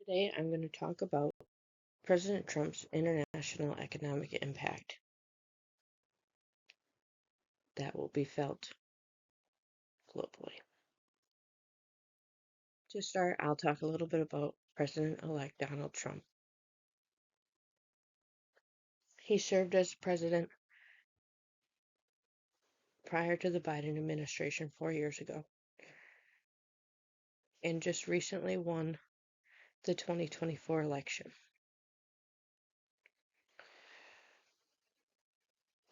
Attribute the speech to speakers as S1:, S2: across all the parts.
S1: Today, I'm going to talk about President Trump's international economic impact that will be felt globally. To start, I'll talk a little bit about President-elect Donald Trump. He served as president prior to the Biden administration 4 years ago and just recently won the 2024 election.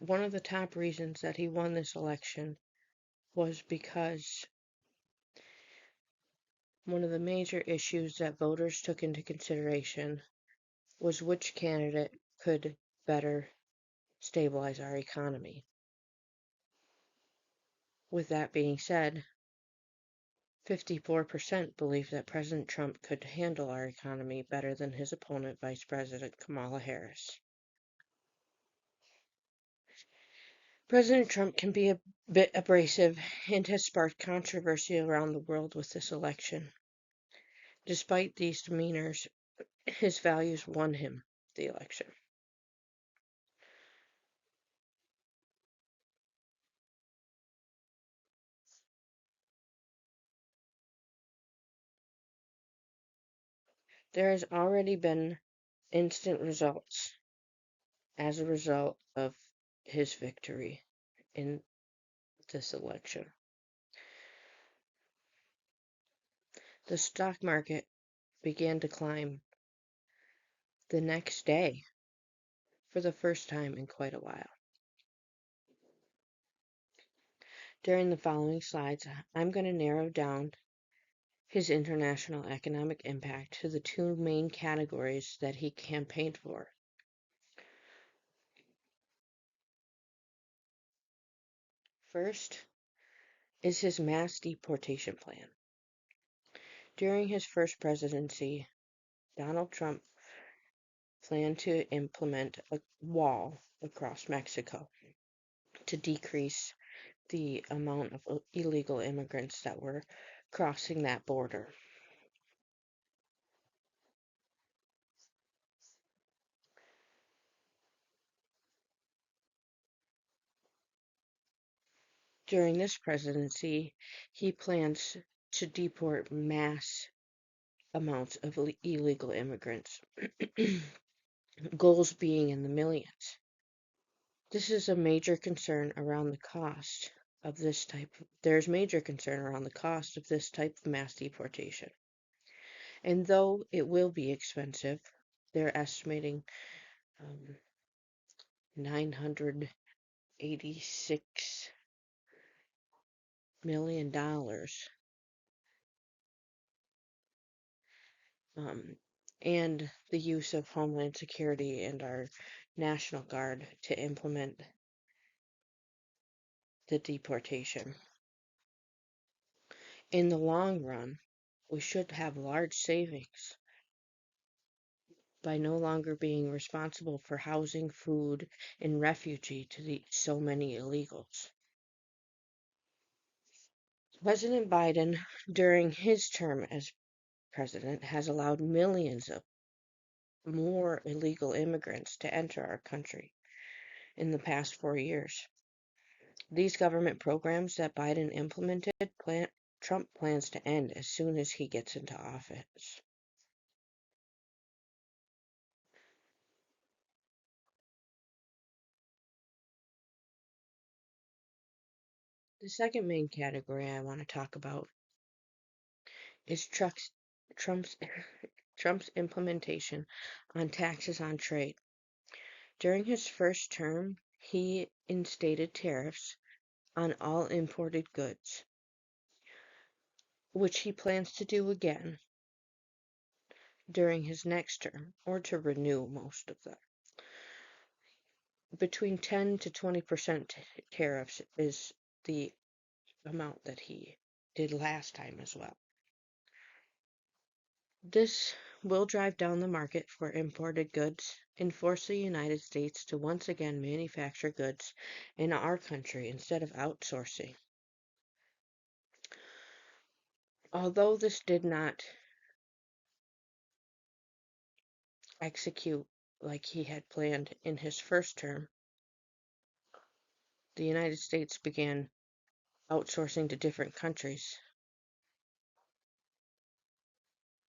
S1: One of the top reasons that he won this election was because one of the major issues that voters took into consideration was which candidate could better stabilize our economy. With that being said, 54% believe that President Trump could handle our economy better than his opponent, Vice President Kamala Harris. President Trump can be a bit abrasive and has sparked controversy around the world with this election. Despite these demeanors, his values won him the election. There has already been instant results as a result of his victory in this election. The stock market began to climb the next day for the first time in quite a while. During the following slides, I'm going to narrow down his international economic impact to the two main categories that he campaigned for. First is his mass deportation plan. During his first presidency, Donald Trump planned to implement a wall across Mexico to decrease the amount of illegal immigrants that were crossing that border. During this presidency, he plans to deport mass amounts of illegal immigrants, goals being in the millions. This is a major concern around the cost of this type. There's major concern around the cost of this type of mass deportation. And though it will be expensive, they're estimating $986 million. And the use of Homeland Security and our National Guard to implement the deportation. In the long run, we should have large savings by no longer being responsible for housing, food, and refugee to so many illegals. President Biden, during his term as president, has allowed millions of more illegal immigrants to enter our country in the past 4 years. These government programs that Biden implemented, Trump plans to end as soon as he gets into office. The second main category I want to talk about is Trump's implementation on taxes on trade. During his first term, he instated tariffs on all imported goods, which he plans to do again during his next term, or to renew most of them. Between 10 to 20% tariffs is the amount that he did last time as well. This will drive down the market for imported goods and force the United States to once again manufacture goods in our country instead of outsourcing. Although this did not execute like he had planned in his first term, the United States began outsourcing to different countries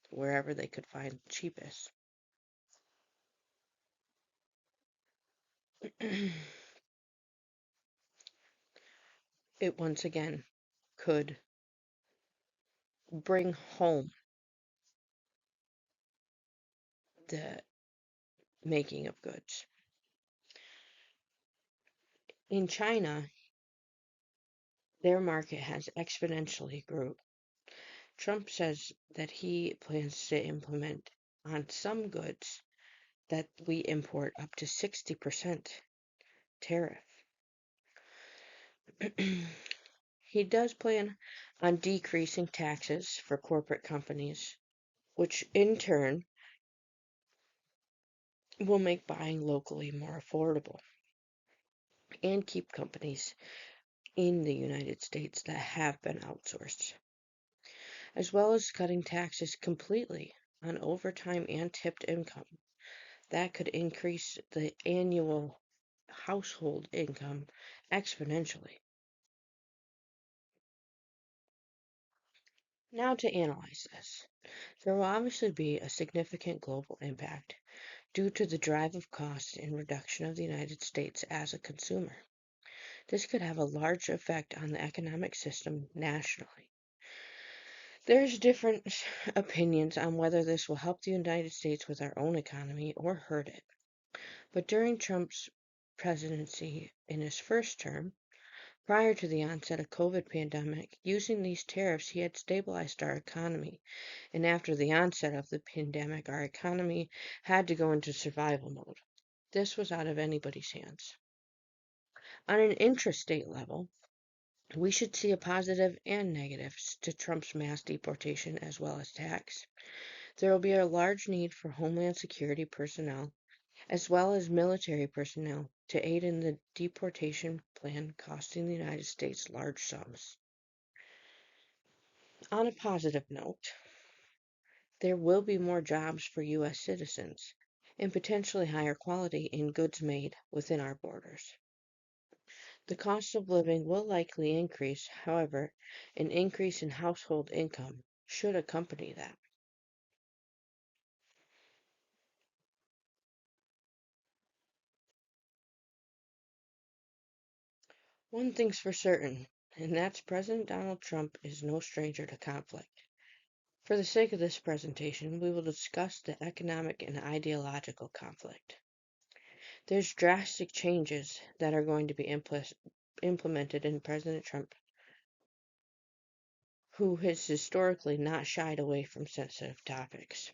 S1: wherever they could find cheapest. It once again could bring home the making of goods. In China, their market has exponentially grew. Trump says that he plans to implement on some goods that we import up to 60% tariff. He does plan on decreasing taxes for corporate companies, which in turn will make buying locally more affordable and keep companies in the United States that have been outsourced, as well as cutting taxes completely on overtime and tipped income. That could increase the annual household income exponentially. Now, to analyze this, there will obviously be a significant global impact due to the drive of cost and reduction of the United States as a consumer. This could have a large effect on the economic system nationally. There's different opinions on whether this will help the United States with our own economy or hurt it. But during Trump's presidency in his first term, prior to the onset of COVID pandemic, using these tariffs, he had stabilized our economy. And after the onset of the pandemic, our economy had to go into survival mode. This was out of anybody's hands. On an intrastate level, we should see a positive and negatives to Trump's mass deportation as well as tax. There will be a large need for Homeland Security personnel as well as military personnel to aid in the deportation plan, costing the United States large sums. On a positive note, there will be more jobs for U.S. citizens and potentially higher quality in goods made within our borders. The cost of living will likely increase, however, an increase in household income should accompany that. One thing's for certain, and that's President Donald Trump is no stranger to conflict. For the sake of this presentation, we will discuss the economic and ideological conflict. There's drastic changes that are going to be implemented in President Trump, who has historically not shied away from sensitive topics.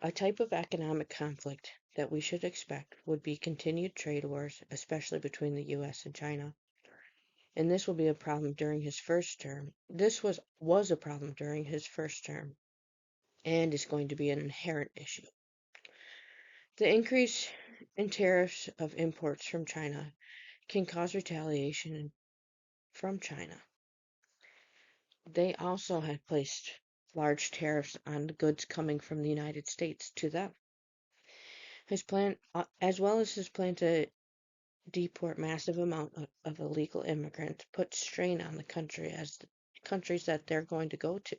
S1: A type of economic conflict that we should expect would be continued trade wars, especially between the US and China. And this will be a problem during his first term. This was a problem during his first term and is going to be an inherent issue. The increase in tariffs of imports from China can cause retaliation from China. They also had placed large tariffs on the goods coming from the United States to them. His plan, as well as his plan to deport massive amount of illegal immigrants, puts strain on the country as the countries that they're going to go to,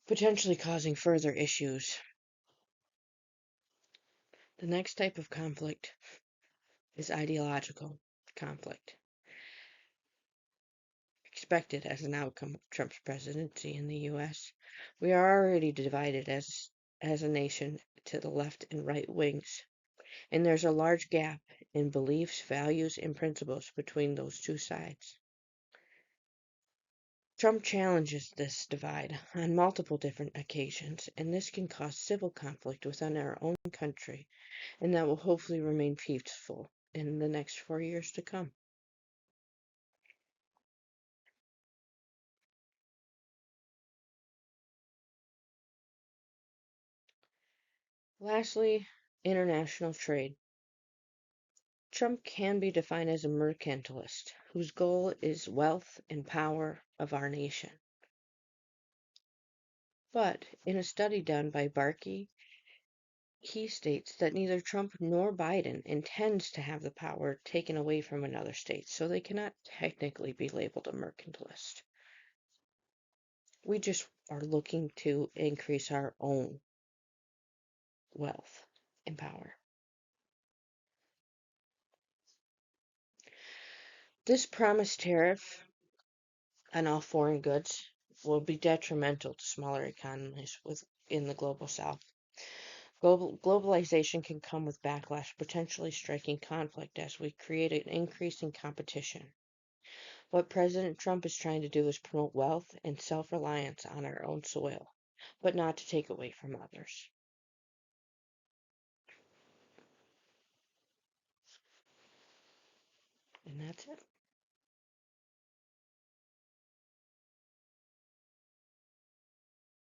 S1: potentially causing further issues. The next type of conflict is ideological conflict, expected as an outcome of Trump's presidency in the U.S. We are already divided as a nation to the left and right wings, and there's a large gap in beliefs, values, and principles between those two sides. Trump challenges this divide on multiple different occasions, and this can cause civil conflict within our own country, and that will hopefully remain peaceful in the next 4 years to come. Lastly, international trade. Trump can be defined as a mercantilist whose goal is wealth and power of our nation. But in a study done by Barkey he states that neither Trump nor Biden intends to have the power taken away from another state, so they cannot technically be labeled a mercantilist. We just are looking to increase our own wealth and power. This promised tariff on all foreign goods will be detrimental to smaller economies within the global south. Globalization can come with backlash, potentially striking conflict as we create an increase in competition. What President Trump is trying to do is promote wealth and self reliance on our own soil, but not to take away from others. And that's it.